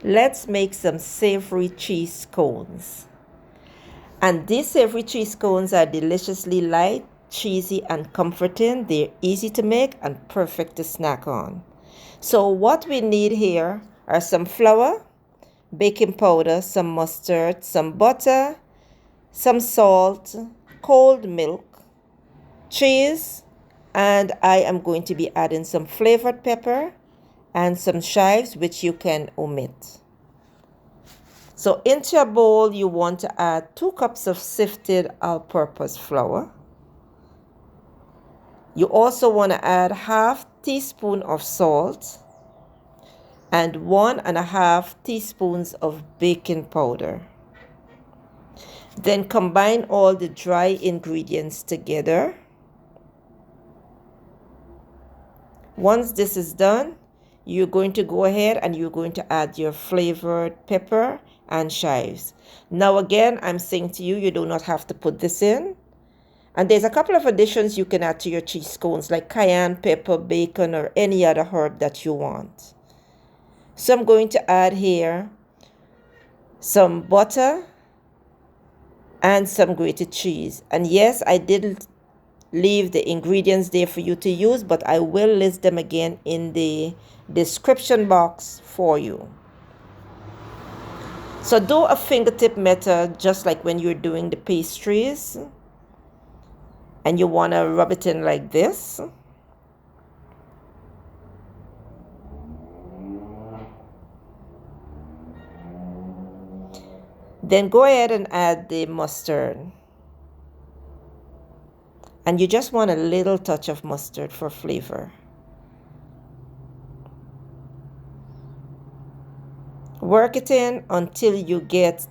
Let's make some savory cheese scones. And these savory cheese scones are deliciously light, cheesy, and comforting. They're easy to make and perfect to snack on. So what we need here are some flour, baking powder, some mustard, some butter, some salt, cold milk, cheese, and I am going to be adding some flavored pepper and some chives, which you can omit. So into a bowl, you want to add 2 cups of sifted all-purpose flour. You also want to add half teaspoon of salt and 1.5 teaspoons of baking powder. Then combine all the dry ingredients together. Once this is done, you're going to go ahead and you're going to add your flavored pepper and chives. Now again, I'm saying to you, you do not have to put this in. And there's a couple of additions you can add to your cheese scones, like cayenne pepper, bacon, or any other herb that you want. So I'm going to add here some butter and some grated cheese. And yes, I did leave the ingredients there for you to use, but I will list them again in the description box for you. So do a fingertip method, just like when you're doing the pastries. And you want to rub it in like this. Then go ahead and add the mustard. And you just want a little touch of mustard for flavor. Work it in until you get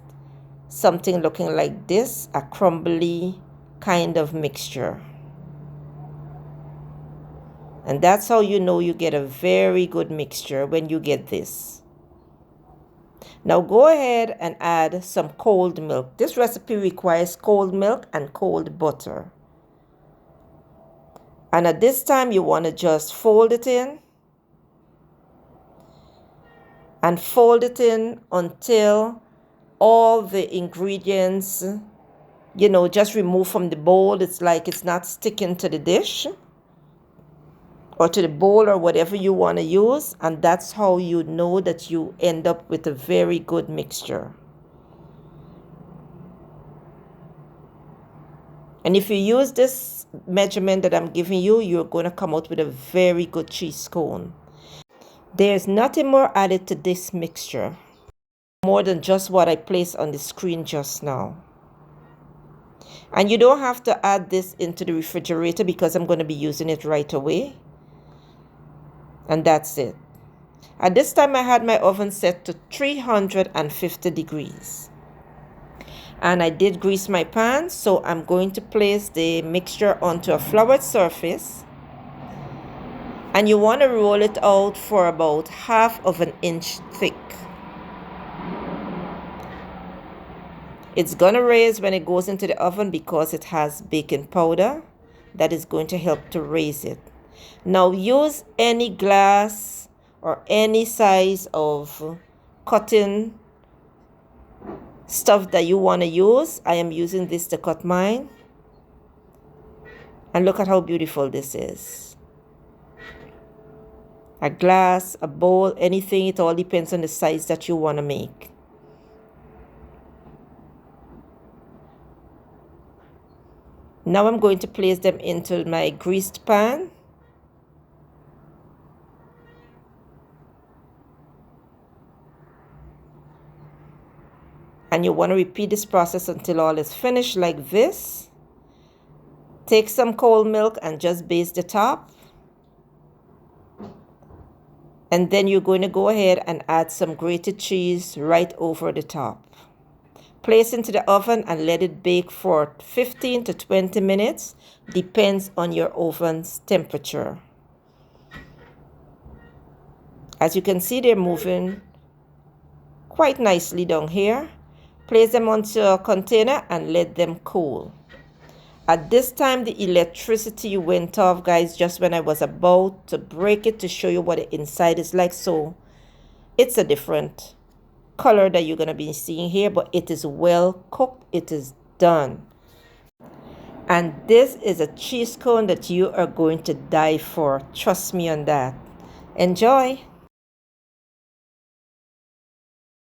something looking like this, a crumbly kind of mixture. And that's how you know you get a very good mixture, when you get this. Now go ahead and add some cold milk. This recipe requires cold milk and cold butter. And at this time, you want to just fold it in. And fold it in until all the ingredients, just remove from the bowl. It's like it's not sticking to the dish or to the bowl or whatever you want to use. And that's how you know that you end up with a very good mixture. And if you use this measurement that I'm giving you, you're going to come out with a very good cheese scone. There's nothing more added to this mixture, more than just what I placed on the screen just now. And you don't have to add this into the refrigerator because I'm going to be using it right away. And that's it. At this time, I had my oven set to 350 degrees. And I did grease my pan, so I'm going to place the mixture onto a floured surface. And you want to roll it out for about 1/2 inch thick. It's going to raise when it goes into the oven because it has baking powder that is going to help to raise it. Now use any glass or any size of cutting stuff that you want to use. I am using this to cut mine. And look at how beautiful this is. A glass, a bowl, anything, it all depends on the size that you want to make. Now I'm going to place them into my greased pan. And you want to repeat this process until all is finished like this. Take some cold milk and just baste the top. And then you're going to go ahead and add some grated cheese right over the top. Place into the oven and let it bake for 15 to 20 minutes. Depends on your oven's temperature. As you can see, they're moving quite nicely down here. Place them onto a container and let them cool. At this time, the electricity went off, guys, just when I was about to break it to show you what the inside is like. So it's a different color that you're going to be seeing here, but it is well cooked. It is done. And this is a cheese cone that you are going to die for. Trust me on that. Enjoy.